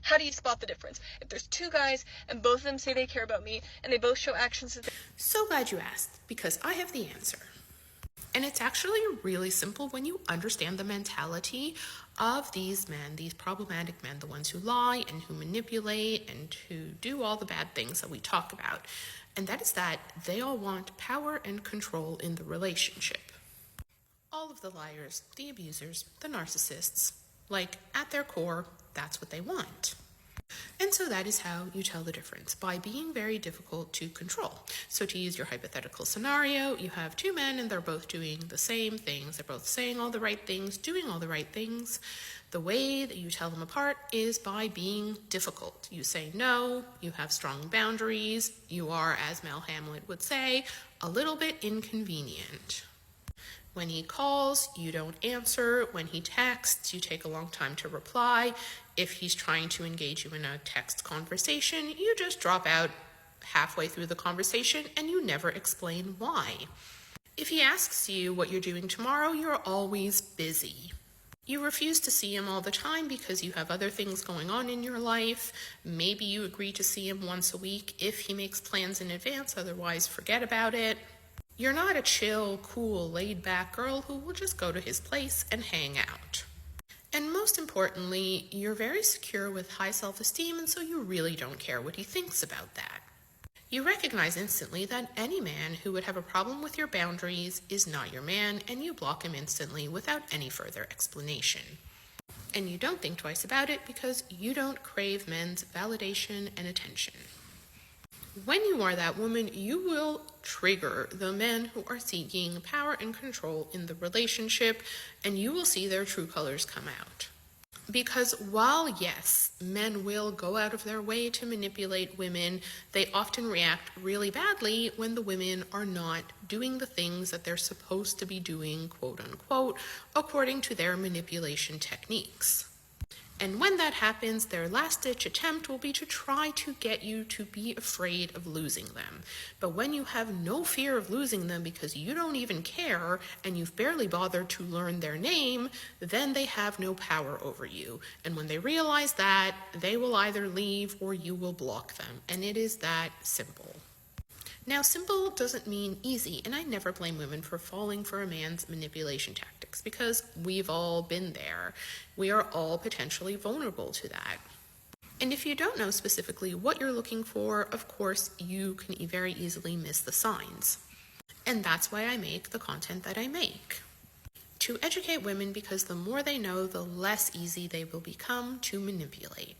How do you spot the difference? If there's two guys and both of them say they care about me and they both show actions that So glad you asked, because I have the answer. And it's actually really simple when you understand the mentality of these men, these problematic men, the ones who lie and who manipulate and who do all the bad things that we talk about. And that is that they all want power and control in the relationship. All of the liars, the abusers, the narcissists, like at their core, that's what they want. And so that is how you tell the difference, by being very difficult to control. So to use your hypothetical scenario, you have two men and they're both doing the same things. They're both saying all the right things, doing all the right things. The way that you tell them apart is by being difficult. You say no, you have strong boundaries, you are, as Mel Hamlet would say, a little bit inconvenient. When he calls, you don't answer. When he texts, you take a long time to reply. If he's trying to engage you in a text conversation, you just drop out halfway through the conversation and you never explain why. If he asks you what you're doing tomorrow, you're always busy. You refuse to see him all the time because you have other things going on in your life. Maybe you agree to see him once a week if he makes plans in advance, otherwise forget about it. You're not a chill, cool, laid-back girl who will just go to his place and hang out. And most importantly, you're very secure with high self-esteem, and so you really don't care what he thinks about that. You recognize instantly that any man who would have a problem with your boundaries is not your man, and you block him instantly without any further explanation. And you don't think twice about it because you don't crave men's validation and attention. When you are that woman, you will trigger the men who are seeking power and control in the relationship, and you will see their true colors come out. Because while, yes, men will go out of their way to manipulate women, they often react really badly when the women are not doing the things that they're supposed to be doing, quote unquote, according to their manipulation techniques. And when that happens, their last-ditch attempt will be to try to get you to be afraid of losing them. But when you have no fear of losing them because you don't even care and you've barely bothered to learn their name, then they have no power over you. And when they realize that, they will either leave or you will block them. And it is that simple. Now, simple doesn't mean easy, and I never blame women for falling for a man's manipulation tactics because we've all been there. We are all potentially vulnerable to that. And if you don't know specifically what you're looking for, of course, you can very easily miss the signs. And that's why I make the content that I make. To educate women, because the more they know, the less easy they will become to manipulate.